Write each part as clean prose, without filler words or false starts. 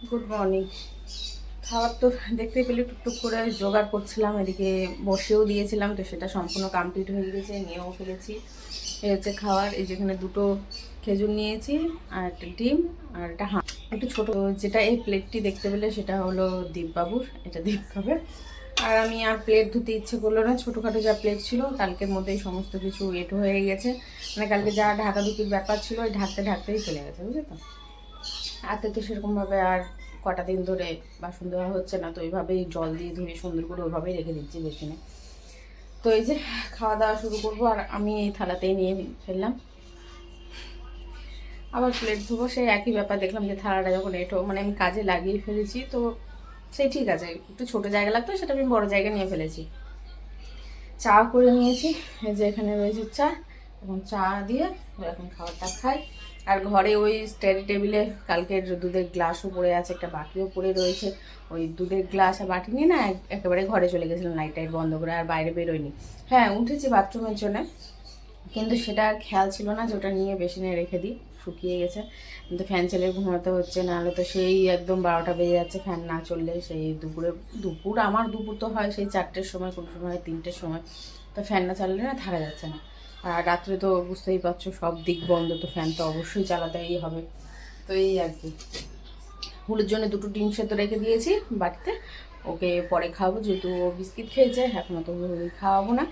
Good morning. খাবার তো দেখতেই পেলে টুকটুক করে জোগাড় করছিলাম, এদিকে বসেও দিয়েছিলাম, তো সেটা সম্পূর্ণ কমপ্লিট হয়ে গেছে, নিয়েও ফেলেছি। এই হচ্ছে খাবার। এই যেখানে দুটো খেজুর নিয়েছি, আর একটা ডিম, আর একটা একটু ছোটো যেটা এই প্লেটটি দেখতে পেলে সেটা হলো দীপবাবুর, এটা দীপ খাবে। আর আমি আর প্লেট ধুতে ইচ্ছে করলো না, ছোটোখাটো যা প্লেট ছিল কালকের মধ্যেই সমস্ত কিছু এঁটো হয়ে গেছে, মানে কালকে যা ঢাকাঢুকির ব্যাপার ছিল ওই ঢাকতে ঢাকতেই চলে গেছে, বুঝলি তো। হাতে তো সেরকমভাবে আর কটা দিন ধরে বাসন দেওয়া হচ্ছে না, তো ওইভাবেই জল দিয়ে ধুয়ে সুন্দর করে ওইভাবেই রেখে দিচ্ছি বেসিনে। তো এই যে খাওয়া দাওয়া শুরু করবো, আর আমি এই থালাতেই নিয়ে ফেললাম। আবার প্লেট ধুবো, সেই একই ব্যাপার। দেখলাম যে থালাটা যখন এঁটো মানে আমি কাজে লাগিয়ে ফেলেছি, তো সেই ঠিক আছে, একটু ছোটো জায়গা লাগতো, সেটা আমি বড় জায়গা নিয়ে ফেলেছি। চা করে নিয়েছি, এই যে এখানে রয়েছে চা, এখন চা দিয়ে এখন খাবারটা খাই। আর ঘরে ওই স্টাডি টেবিলে কালকের দুধের গ্লাসও পড়ে আছে, একটা বাটিও পড়ে রয়েছে। ওই দুধের গ্লাস আর বাটি নিয়ে না একেবারে ঘরে চলে গেছিলাম লাইট টাইট বন্ধ করে, আর বাইরে বেরোয়নি। হ্যাঁ, উঠেছি বাথরুমের জন্য, কিন্তু সেটা আর খেয়াল ছিল না যে ওটা নিয়ে বেসিনে রেখে দিই, শুকিয়ে গেছে। কিন্তু ফ্যান চালিয়ে ঘুমাতে হচ্ছে, নাহলে তো সেই একদম 12টা বেজে যাচ্ছে ফ্যান না চললে। সেই দুপুর আমার দুপুর তো হয় সেই 4টের সময়, কোনো সময় হয় 3টের সময়। তো ফ্যান না চালালে না থাকা যাচ্ছে না। আর রাত্রে তো বুঝতেই পারছো সব দিক বন্ধ, তো ফ্যান তো অবশ্যই চালাতেই হবে। তো এই আর কি। হুলের জন্য দুটো ডিম সেদ্ধ রেখে দিয়েছি বাটিতে, ওকে পরে খাওয়াবো, যেহেতু ও বিস্কিট খেয়েছে, এখনও তো খাওয়াবো না।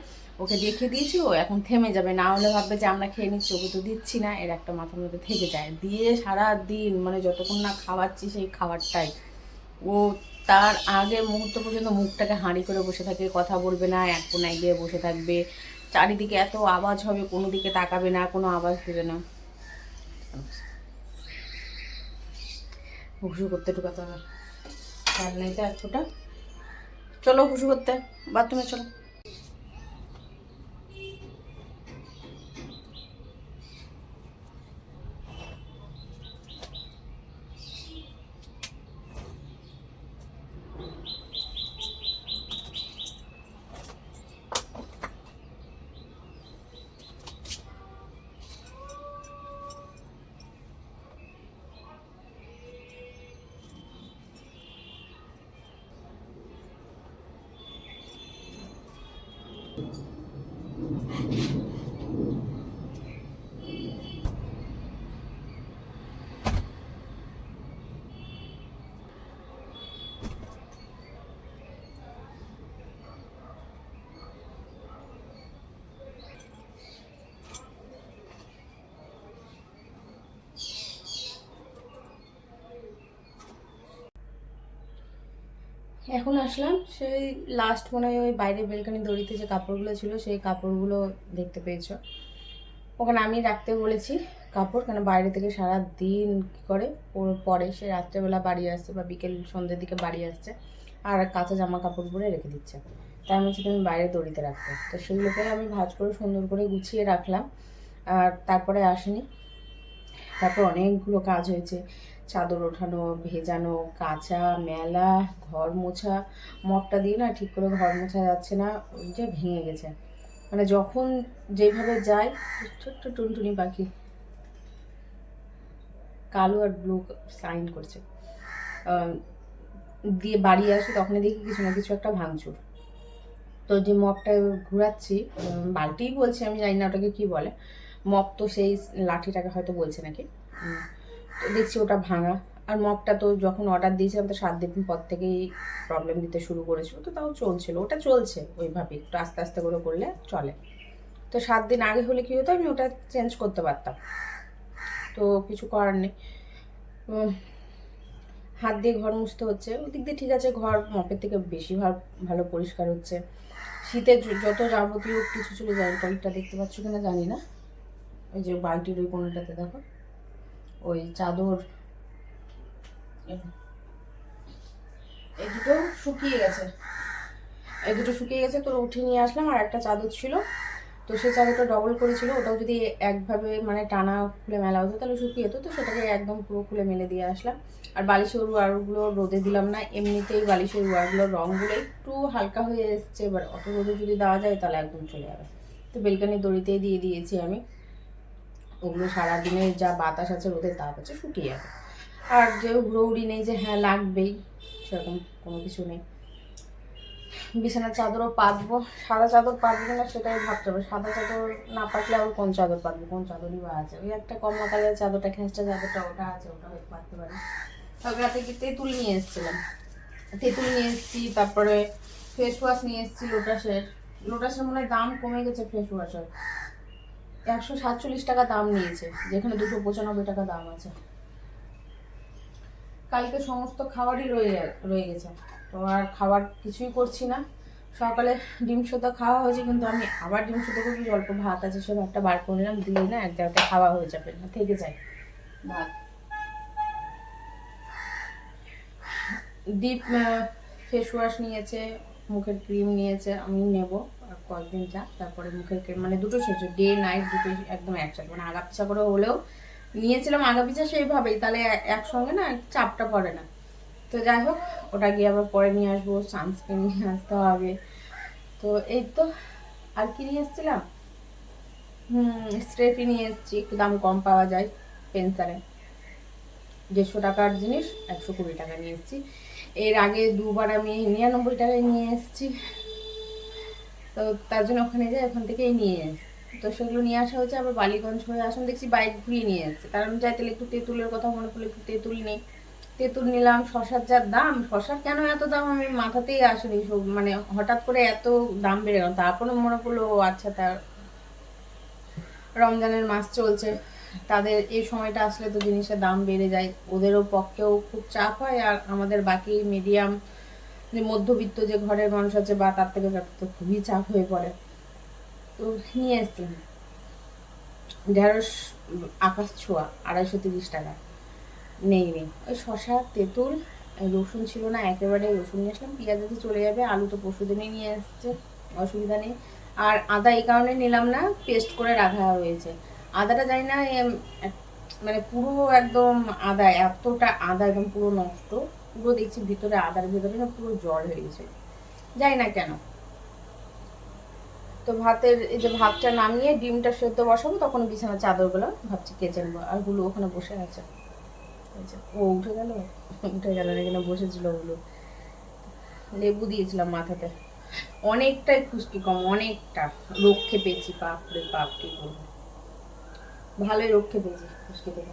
ওকে দেখে দিয়েছি, ও এখন থেমে যাবে, না হলে ভাববে যে আমরা খেয়ে নিচ্ছি, ওকে তো দিচ্ছি না, এর একটা মাথার মধ্যে থেকে যায়। দিয়ে সারা দিন মানে যতক্ষণ না খাওয়াচ্ছি সেই খাবারটাই ও, তার আগে মুহূর্ত পর্যন্ত মুখটাকে হাঁড়ি করে বসে থাকে, কথা বলবে না, এক কোনায় গিয়ে বসে থাকবে। চারিদিকে এত আওয়াজ হবে, কোনো দিকে তাকাবে না, কোনো আওয়াজ দেবে না। হুসু করতে ঢুকাতে হবে, খেয়াল নেই তো এতটা। চলো হুসু করতে, বাথরুমে চলো। এখন আসলাম সেই লাস্ট মনে হয় ওই বাইরে বেলকানি দড়িতে যে কাপড়গুলো ছিল সেই কাপড়গুলো দেখতে পেয়েছো, ওখানে আমি রাখতে বলেছি কাপড়, কেন বাইরে থেকে সারা দিন কী করে পরে সে রাত্রেবেলা বাড়ি আসছে বা বিকেল সন্ধ্যের দিকে বাড়ি আসছে, আর কাঁচা জামা কাপড় পরে রেখে দিচ্ছে। তাই আমি হচ্ছে তুমি বাইরে দড়িতে রাখতে, তো সেগুলোকে আমি ভাঁজ করে সুন্দর করে গুছিয়ে রাখলাম। আর তারপরে আসেনি, তারপর অনেকগুলো কাজ হয়েছে, চাদর ওঠানো, ভেজানো, কাচা, মেলা, ঘর মোছা। মপটা দিয়ে না ঠিক করে ঘর মোছা যাচ্ছে না, ওই যে ভেঙে গেছে। মানে যখন যেভাবে যাই, ছোট্ট টুনটুনি পাখি কালো আর ব্লু সাইন করছে, দিয়ে বাড়ি আসি তখনই দেখি কিছু না কিছু একটা ভাঙচুর। তো যে মপটা ঘুরাচ্ছি, বালতিই বলছি আমি, জানি না ওটাকে কী বলে, মপ তো সেই লাঠিটাকে হয়তো বলছে নাকি। তো দেখছি ওটা ভাঙা। আর মপটা তো যখন অর্ডার দিয়েছিলাম তো 7 দিন পর থেকেই প্রবলেম দিতে শুরু করেছিল, তো তাও চলছিল, ওটা চলছে ওইভাবে, একটু আস্তে আস্তে করে করলে চলে। তো 7 দিন আগে হলে কী হতো, আমি ওটা চেঞ্জ করতে পারতাম, তো কিছু করার নেই। হাত দিয়ে ঘর মুছতে হচ্ছে, ওদিক দিয়ে ঠিক আছে, ঘর মপের থেকে বেশি ভালো পরিষ্কার হচ্ছে। শীতের যত যাবতীয় কিছু ছিল, টয়লেটটা দেখতে পাচ্ছ কিনা জানি না, ওই যে বালতির ওই কোণাটাতে দেখো, ওই চাদর, এই দুটো শুকিয়ে গেছে, তো উঠিয়ে নিয়ে আসলাম। আর একটা চাদর ছিল, তো সেই চাদরটা ডবল করেছিল, ওটাও যদি একভাবে মানে টানা খুলে মেলা হতো তাহলে শুকিয়ে যেত, তো সেটাকে একদম পুরো খুলে মেলে দিয়ে আসলাম। আর বালিশের ওয়ারগুলো রোদে দিলাম না, এমনিতেই বালিশের ওয়ারগুলোর রঙগুলো একটু হালকা হয়ে এসছে, এবার অত রোদে যদি দেওয়া যায় তাহলে একদম চলে যাবে। তো বেলকানি দড়িতেই দিয়ে দিয়েছি আমি, ওগুলো সারাদিনের যা বাতাস আছে রোদের তাপ আছে শুকিয়ে যাবে। আর যে হুড়োহুড়ি নেই যে হ্যাঁ লাগবেই, সেরকম কোনো কিছু নেই। বিছানার চাদরও পাতবো, সাদা চাদর পাতবো না সেটাই ভাবতে হবে। সাদা চাদর না পাতলে আবার কোন চাদর পাতবো, কোন চাদরই বা আছে। ওই একটা কমলা কালারের চাদরটা, খেঁচটা চাদরটা ওটা আছে, ওটা হয়তো পাততে পারি। তবে রাতে কি তেঁতুল নিয়ে এসেছিলাম, তেঁতুল নিয়ে এসেছি, তারপরে ফেস ওয়াশ নিয়ে এসেছি লোটাসের। লোটাসের মনে হয় দাম কমে গেছে ফেস ওয়াশের, 147 টাকা দাম নিয়েছে, যেখানে 295 টাকা দাম আছে। কালকে সমস্ত খাবারই রয়ে গেছে, তো আর খাবার কিছুই করছি না। সকালে ডিম সেদ্ধ খাওয়া হয়েছে, কিন্তু আমি আবার ডিম সেদ্ধ করবি, অল্প ভাত আছে সে ভাতটা বার করে নিলাম, দিয়ে না এক জায়গাটা খাওয়া হয়ে যাবে না, থেকে যায় ভাত। ডিপ ফেস ওয়াশ নিয়েছে, মুখের ক্রিম নিয়েছে, আমি নেব আর কয়েকদিন যাক, তারপরে মুখের ক্রিম মানে দুটো শেষ, ডে নাইট দুটো একদম একসাথে, মানে আগা পিছা করে হলেও নিয়েছিলাম আগা পিছা সেইভাবেই, তাহলে একসঙ্গে না চাপটা পড়ে না। তো যাই হোক, ওটা গিয়ে আবার পরে নিয়ে আসবো, সানস্ক্রিন নিয়ে আসতে হবে। তো এই তো, আর কি নিয়ে এসেছিলাম, স্ট্রেফি নিয়ে এসেছি, একটু দাম কম পাওয়া যায় পেন্সারে, 150 টাকার জিনিস 120 টাকা নিয়ে এসেছি। এর আগে দুবার আমি 99 টাকায় নিয়ে এসেছি, তো তার জন্য ওখানে যাই, ওখান থেকেই নিয়ে এসেছি। তো সেগুলো নিয়ে আসা হচ্ছে, আবার বালিগঞ্জ হয়ে আসুন দেখছি বাইক ঘুরিয়ে নিয়ে এসেছে, কারণ যাই তাহলে একটু তেঁতুলের কথা মনে পড়লো, একটু তেঁতুল নেই, তেঁতুল নিলাম। শশার যা দাম, শশার কেন এত দাম আমি মাথাতেই আসেনি, সব মানে হঠাৎ করে এত দাম বেড়ে গেল, তারপরে মনে পড়লো ও আচ্ছা, তার রমজানের মাস চলছে, তাদের এই সময়টা আসলে তো জিনিসের দাম বেড়ে যায়, ওদেরও পক্ষেও খুব চাপ হয়, আর আমাদের বাকি মিডিয়াম যে মধ্যবিত্ত যে ঘরের মানুষ আছে বা তার থেকে তো খুবই চাপ হয়ে পড়ে। তো নিয়ে এসছি ঢেঁড়স, আকাশ ছোঁয়া 230 টাকা, নেই ওই শশা তেঁতুল, রসুন ছিল না একেবারে, রসুন নিয়ে আসলাম, পেঁয়াজ আছে চলে যাবে, আলু তো পরশুদিনই নিয়ে এসছে, অসুবিধা নেই। আর আদা এই কারণে নিলাম না, পেস্ট করে রাখা হয়েছে আদাটা, জানি না মানে পুরো একদম আদা, এতটা আদা একদম পুরো নষ্ট, পুরো দেখছি ভিতরে আদার ভিতরে না পুরো জল হয়ে গেছে, জানি না কেন। তো ভাতের এই যে ভাতটা নামিয়ে ডিমটা সেদ্ধ বসাবো, তখন বিছানার চাদরগুলো ভাবছি কেচে নেবো, আর গুলো ওখানে বসে আছে, ও উঠে গেল, উঠে গেল, এখানে বসেছিল ওগুলো। লেবু দিয়েছিলাম মাথাতে, অনেকটাই খুশকি কম, অনেকটা রক্ষে পেয়েছি, বাপরে বাপ কি বলবো, ভালোই রক্ষে পেয়েছি খুশকি থেকে।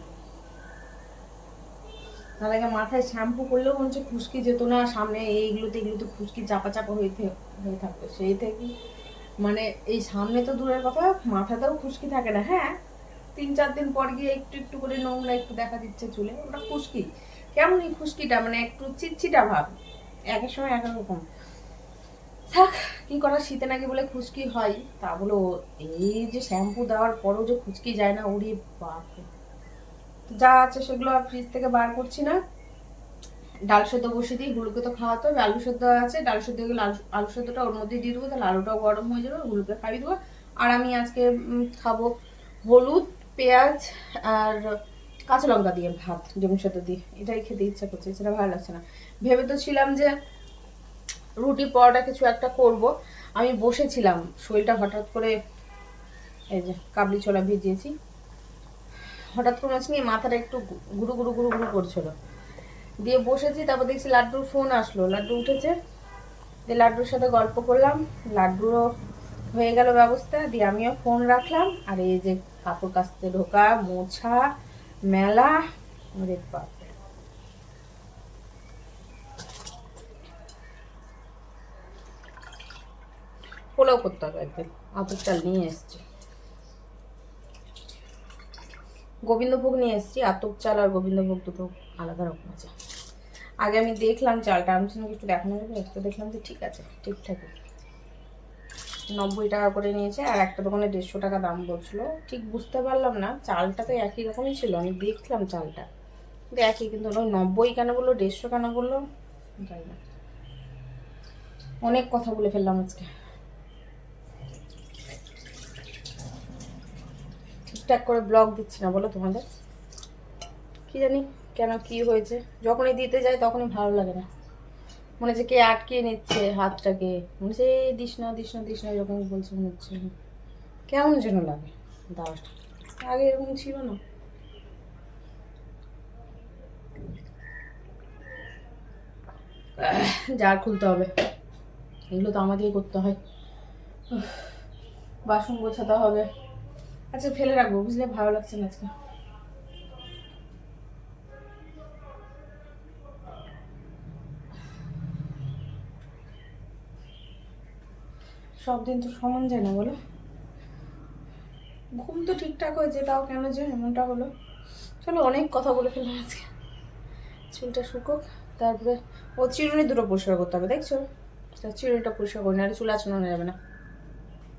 তার আগে মাথায় শ্যাম্পু করলেও মনে হচ্ছে খুশকি যেত না, সামনে এগুলোতে খুশকি চাপা চাপা হয়ে থাকতো, সেই থেকে মানে এই সামনে তো দূরের কথা, মাথাতেও খুশকি থাকে না। হ্যাঁ, 3-4 দিন পর গিয়ে একটু একটু করে নোংরা একটু দেখা দিচ্ছে চুলে, ওটা খুশকি। কেমন এই খুশকিটা, মানে একটু চিটচিটা ভাব, এক এক সময় এক এক রকম। থাক, কি করা, শীতে নাকি বলে খুশকি হয়, তা বলো এই যে শ্যাম্পু দেওয়ার পরও যে খুশকি যায় না, ওরে বাপ। যা আছে সেগুলো আর ফ্রিজ থেকে বার করছি না, ডাল সেদ্ধ বসিয়ে দিই, হুলুকে তো খাওয়াতে হবে, আলু সেদ্ধ আছে, ডাল সেদ্ধ গেলে আলু সেদ্ধটা ওর মধ্যে দিয়ে দেবো, তাহলে আলুটাও গরম হয়ে যাবে, হুলুকে খাইয়ে দেবো। আর আমি আজকে খাবো হলুদ, পেঁয়াজ আর কাঁচা লঙ্কা দিয়ে ভাত, ডিম সেদ্ধ দিয়ে, এটাই খেতে ইচ্ছা করছে, সেটা ভালো লাগছে না। ভেবে তো ছিলাম যে রুটি পরোটা কিছু একটা করব, আমি বসেছিলাম, শরীরটা হঠাৎ করে, এই যে কাবলি ছোলা ভিজিয়েছি, হঠাৎ করে নিয়ে মাথাটা একটু গুরু গুরু গুরু গুরু করছিল, দিয়ে বসেছি, তারপর দেখছি লাড্ডুর ফোন আসলো, লাড্ডু উঠেছে, দিয়ে লাড্ডুর সাথে গল্প করলাম, লাড্ডুরও হয়ে গেল ব্যবস্থা, দিয়ে আমিও ফোন রাখলাম, আর এই যে কাপড় কাচতে ঢোকা, মোছা, মেলা, ওরে বাপ, পোলাও করতে হবে একদিন, আতপ চাল নিয়ে এসছি, গোবিন্দভোগ নিয়ে এসেছি, আতপ চাল আর গোবিন্দভোগ দুটো আলাদা রকম আছে। আগে আমি দেখলাম চালটা, আমি শুনে একটু দেখানো যাবে, তো দেখলাম যে ঠিক আছে, ঠিকঠাক 90 টাকা করে নিয়েছে, আর একটা দোকানে 150 টাকা দাম বলছিল, ঠিক বুঝতে পারলাম না, চালটা তো একই রকমই ছিল, আমি দেখলাম চালটা কিন্তু একই, কিন্তু 90 কেন বললো, 150 কেন বললো, যাই না, অনেক কথা বলে ফেললাম আজকে, ঠিকঠাক করে ব্লগ দিচ্ছি না বলো তোমাদের, কি জানি কেন কি হয়েছে, যখনই দিতে যাই তখনই ভালো লাগে না, মনে হচ্ছে কে আটকে নিচ্ছে হাতটাকে, মনে হচ্ছে দিস না দিস না দিস না, এরকম বলছে মনে হচ্ছে, কেমন যেন লাগে দাওয়াটা, আগে এরকম ছিল না। জার খুলতে হবে, এগুলো তো আমাদেরই করতে হয়। বাসন গোছাতে হবে। আচ্ছা ফেলে রাখবো, বুঝলে, ভালো লাগছে না আজকে। সব দিন তো সমান যায় না বলো, ঘুম তো ঠিকঠাক হয়েছে, তাও কেন যে এমনটা হলো। চলো অনেক কথা বলে ফেললাম আজকে, চুলটা শুকোক, তারপরে ও চিরুনি দুটো পরিষ্কার করতে হবে, দেখছো, চিরুনিটা পরিষ্কার করে না, চুল আঁচড়ানো যাবে না।